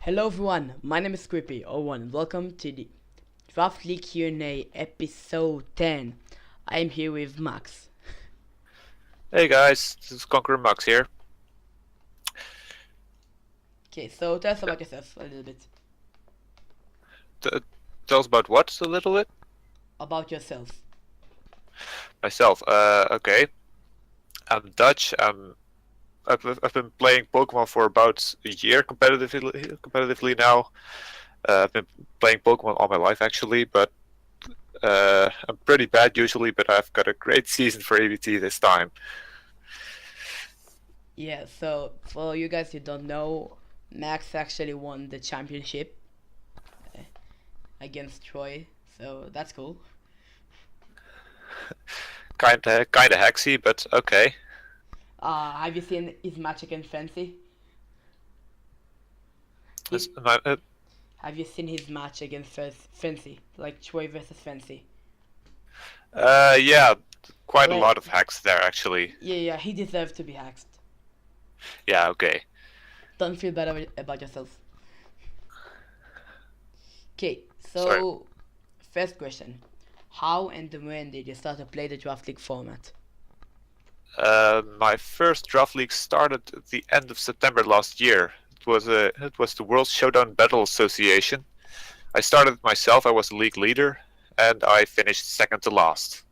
Hello everyone, my name is Creepy01 and welcome to the Draft League Q&A episode 10. I am here with Max. Hey guys, this is Conqueror Max here. Okay, so tell us about yourself a little bit. Tell us about what a little bit? About yourself. Myself, okay. I'm Dutch. I've been playing Pokemon for about a year competitively now. I've been playing Pokemon all my life actually, but I'm pretty bad usually, but I've got a great season for ABT this time. Yeah, so for you guys who don't know, Max actually won the championship against Troy, so that's cool. Kinda hexy, but okay. Have you seen his match against Fancy? This- my- uh, Have you seen his match against Fancy? Like Troy versus Fancy? yeah, quite a Well, lot of hacks there actually. yeah, he deserves to be hacked. Yeah, okay. Don't feel bad about yourself. Okay, Sorry. so first question. How and when did you start to play the Draft League format? My first draft league started at the end of September last year. It was the World Showdown Battle Association. I started myself. I was the league leader, and I finished second to last.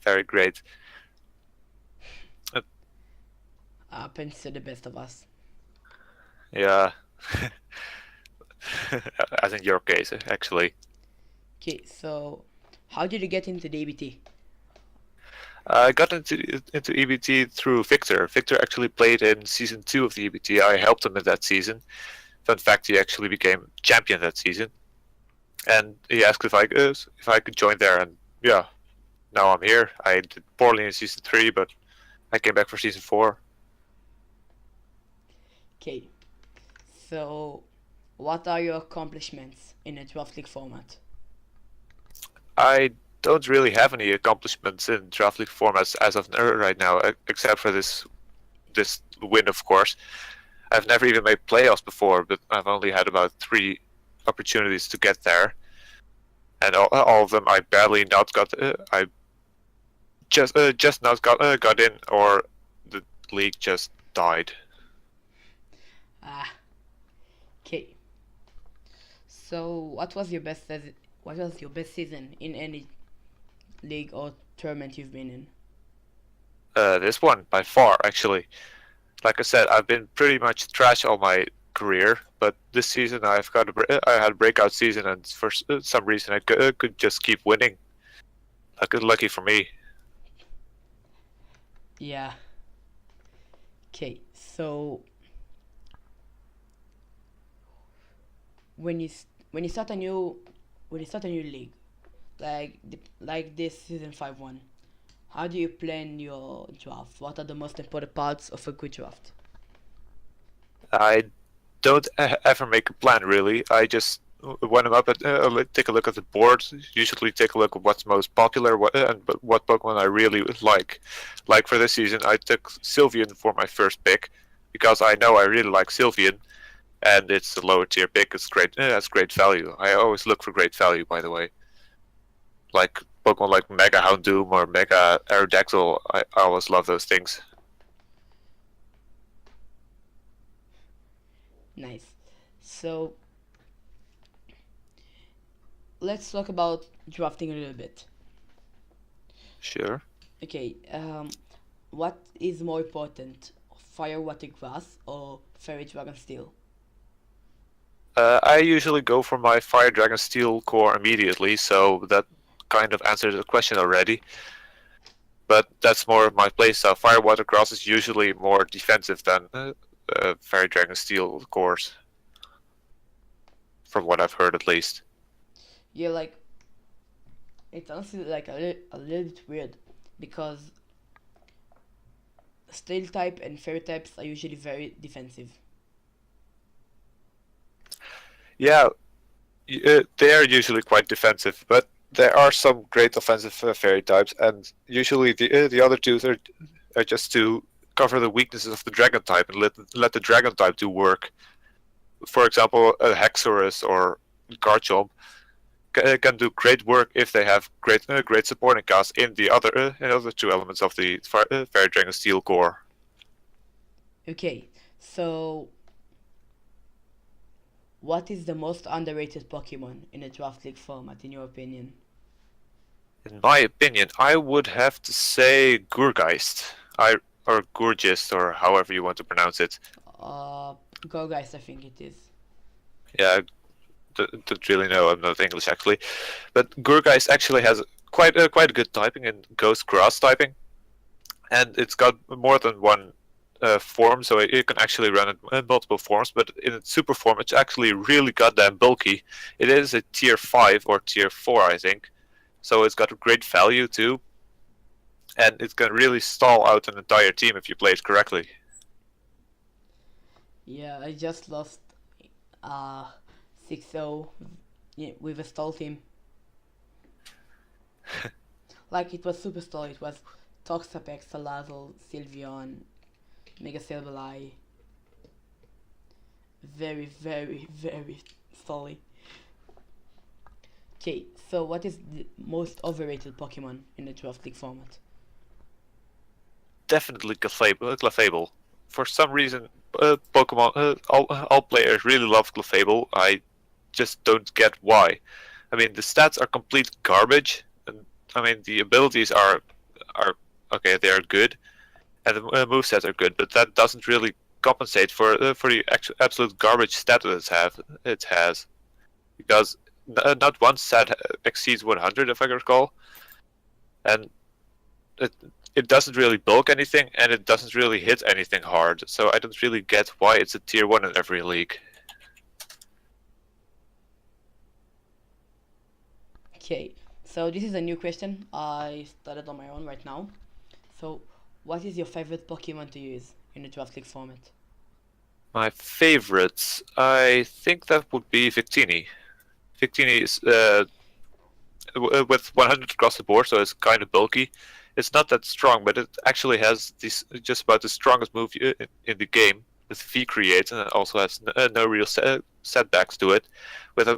Very great. Happens to the best of us. Yeah, as in your case, actually. Okay, so how did you get into the ABT? I got into EBT through Victor. Victor actually played in season 2 of the EBT. I helped him in that season. Fun fact: he actually became champion that season, and he asked if I could join there, and yeah, now I'm here. I did poorly in season 3, but I came back for season 4. Okay, so what are your accomplishments in a Draft League format? I don't really have any accomplishments in draft league formats as of right now, except for this win, of course. I've never even made playoffs before, but I've only had about 3 opportunities to get there, and all of them I barely not got. I just not got in, or the league just died. Okay. So what was your best season in any league or tournament you've been in? This one by far, actually. Like I said, I've been pretty much trash all my career, but this season I had a breakout season, and for some reason I could just keep winning. Lucky for me. Yeah. Okay, so when you when you start a new league, like this season 5 1, how do you plan your draft? What are the most important parts of a good draft? I don't ever make a plan really. I just when I'm up at take a look at the board. Usually take a look at what's most popular, what Pokemon I really like. Like for this season, I took Sylveon for my first pick because I know I really like Sylveon, and it's a lower tier pick. It's great. That's great value. I always look for great value, by the way. Like Pokemon like Mega Houndoom or Mega Aerodactyl, I always love those things. Nice. So let's talk about drafting a little bit. Sure. Okay, what is more important, Fire Water Grass or Fairy Dragon Steel? I usually go for my Fire Dragon Steel core immediately, so that kind of answers the question already. But that's more of my playstyle. Fire Water Cross is usually more defensive than Fire Dragon Steel cores, from what I've heard at least. Yeah, like it's honestly like a little bit weird because Steel type and Fairy types are usually very defensive. Yeah, they are usually quite defensive, but there are some great offensive fairy types, and usually the other two are just too cover the weaknesses of the dragon type and let the dragon type do work. For example, a Hexorus or Garchomp can do great work if they have great supporting cast in the other two elements of the Fairy Dragon Steel core. Okay, so what is the most underrated Pokemon in a Draft League format, in your opinion? In my opinion, I would have to say Gurgeist, or Gurgist, or however you want to pronounce it. Gourgeist, I think it is. Yeah, don't really know. I'm not English actually, but Gurgeist actually has quite a good typing in Ghost Grass typing, and it's got more than one form, so it can actually run in multiple forms. But in its super form, it's actually really goddamn bulky. It is a tier 5 or tier 4, I think. So it's got a great value too, and it can really stall out an entire team if you play it correctly. Yeah, I just lost 6-0 with a stall team. Like, it was super stall. It was Toxapex, Salazzle, Sylveon, Mega Sableye. Very, very, very stally. Okay, so what is the most overrated Pokemon in the Draft League format? Definitely Clefable. For some reason, Pokemon, all players really love Clefable. I just don't get why. I mean, the stats are complete garbage, and I mean the abilities are okay. They are good, and the movesets are good, but that doesn't really compensate for the absolute garbage stat that it has, because not one stat exceeds 100, if I recall, and it doesn't really bulk anything, and it doesn't really hit anything hard. So I don't really get why it's a tier 1 in every league. Okay, so this is a new question. I started on my own right now. So, what is your favorite Pokemon to use in the Draft League format? My favorites, I think that would be Victini. Victini is with 100 across the board, so it's kind of bulky. It's not that strong, but it actually has just about the strongest move in the game with V-Create, and it also has no real setbacks to it. With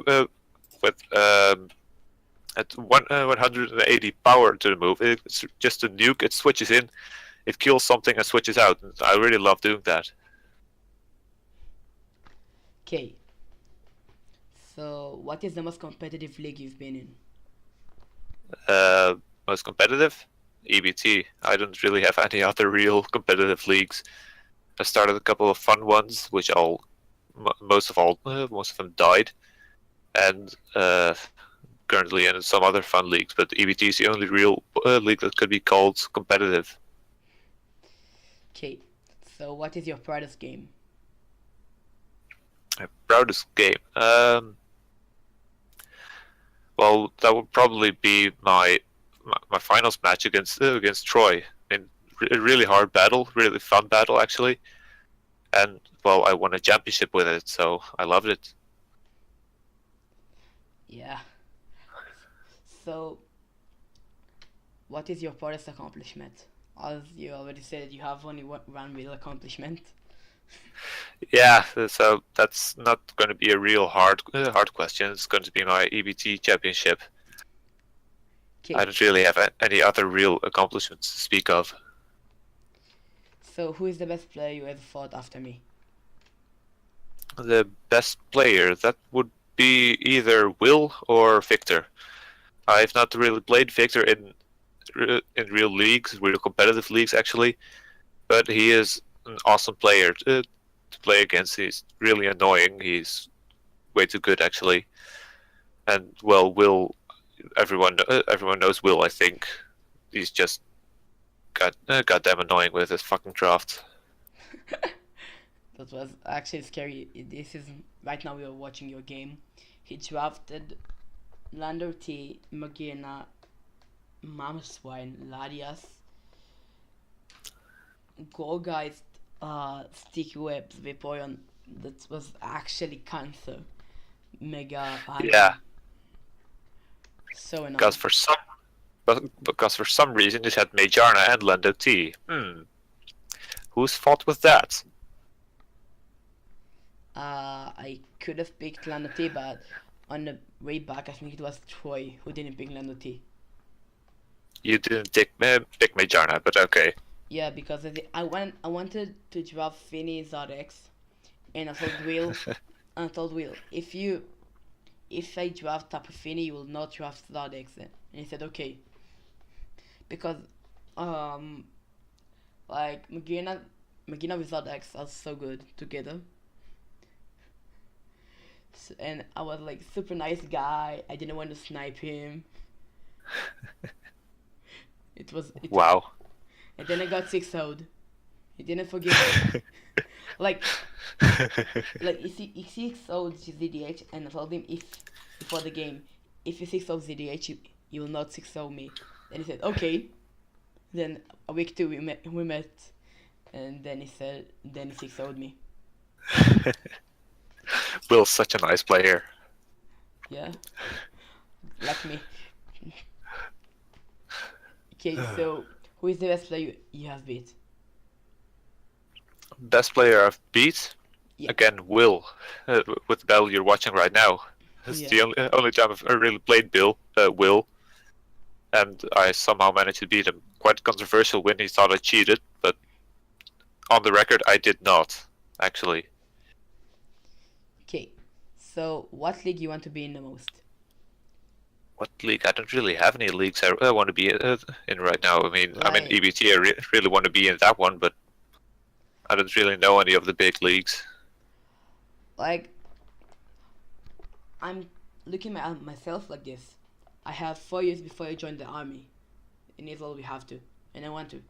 at 180 power to the move, it's just a nuke. It switches in, it kills something and switches out. And I really love doing that. Okay, so what is the most competitive league you've been in? Most competitive? EBT. I don't really have any other real competitive leagues. I started a couple of fun ones, which most of them died, and currently in some other fun leagues. But EBT is the only real league that could be called competitive. Okay, so what is your proudest game? My proudest game. Well, that would probably be my finals match against Troy. I mean, a really hard battle, really fun battle actually, and well, I won a championship with it, so I loved it. Yeah. So, what is your proudest accomplishment? As you already said, you have only one real accomplishment. Yeah, so that's not going to be a real hard question. It's going to be my EBT championship. Okay. I don't really have any other real accomplishments to speak of. So, who is the best player you ever fought after me? The best player, that would be either Will or Victor. I've not really played Victor in real leagues, real competitive leagues actually, but he is an awesome player to play against. He's really annoying. He's way too good actually, and well, Will. Everyone knows Will. I think he's just goddamn annoying with his fucking draft. That was actually scary. This is right now we are watching your game. He drafted Lander T, Magina, Mamoswine, Larias, Gourgeist, Sticky Webs, Vaporeon. That was actually cancer. Mega. Yeah. So annoying. Because for some reason it had Majarna and Lando T. Whose fault was that? I could have picked Lando T, but on the way back, I think it was Troy who didn't pick Lando T. You didn't pick Majarna, but okay. Yeah, because I wanted to draft Finny Zardex, and I told Will, if I draft Tapu Fini, you will not draft Zardex. And he said okay, because like Magina with Zardex are so good together. So, and I was like super nice guy. I didn't want to snipe him. Wow. And then I got 6-0'd. He didn't forgive me. like he 6-0'd ZDH, and I told him if before the game, if you 6-0 ZDH, you will not 6-0 me. Then he said okay. Then a week 2 we met, and then he 6-0'd me. Will's such a nice player. Yeah, like me. Okay, so who is the best player you have beat? Best player I've beat? Yeah. Again, Will, with the battle you're watching right now. It's the only time I've really played Will, and I somehow managed to beat him. Quite controversial when he thought I cheated, but on the record, I did not, actually. Okay, so what league you want to be in the most? What league? I don't really have any leagues I want to be in right now. I mean, I'm in EBT. I really want to be in that one, but I don't really know any of the big leagues. Like, I'm looking at myself like this. I have 4 years before I join the army. In Israel we have to, and I want to.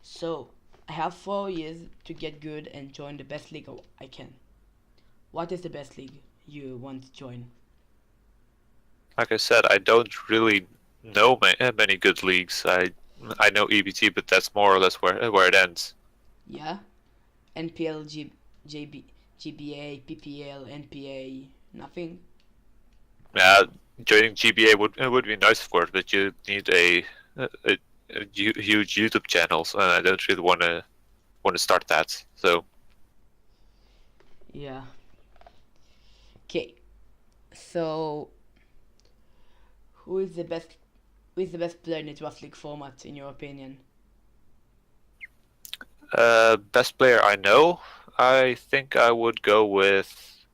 So, I have 4 years to get good and join the best league I can. What is the best league you want to join? Like I said, I don't really know many good leagues. I know EBT, but that's more or less where it ends. Yeah? NPL, GBA, PPL, NPA, nothing? Yeah, joining GBA would be nice, of course, but you need a huge YouTube channel, and I don't really want to start that. So. Yeah. Okay. So, who is the best player in the Draft League format, in your opinion? Best player I know, I think I would go with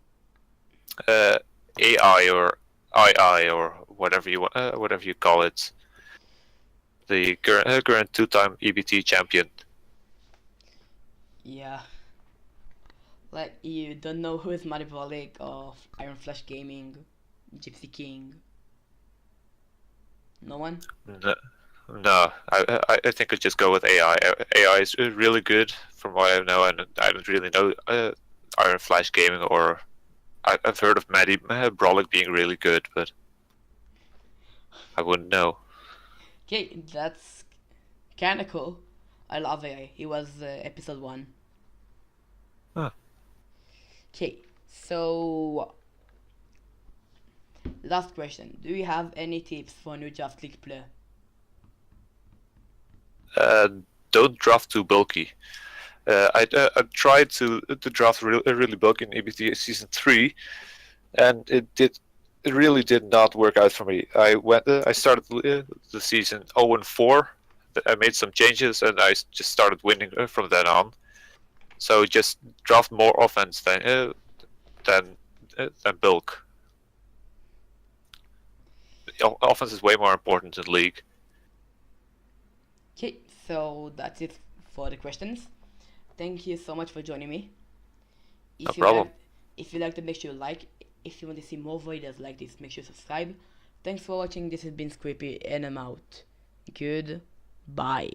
AI or II or whatever you call it. The current 2-time EBT champion. Yeah. Like, you don't know who is Maribolic or Iron Flash Gaming, Gypsy King? No one? No. I think I'd just go with AI. AI is really good from what I know, and I don't really know Iron Flash Gaming, or I've heard of Maddie Brolic being really good, but I wouldn't know. Okay, that's kinda cool. I love AI. He was episode 1. Huh. Okay, so last question. Do you have any tips for a new Draft League player? Don't draft too bulky. I tried to draft really bulky in EBT season 3, and it really did not work out for me. I started the season 0-4. I made some changes, and I just started winning from then on. So just draft more offense than bulk. Offense is way more important in League. Okay, so that's it for the questions. Thank you so much for joining me. No problem. If you liked it, make sure you like. If you want to see more videos like this, make sure you subscribe. Thanks for watching. This has been Scrippy, and I'm out. Goodbye.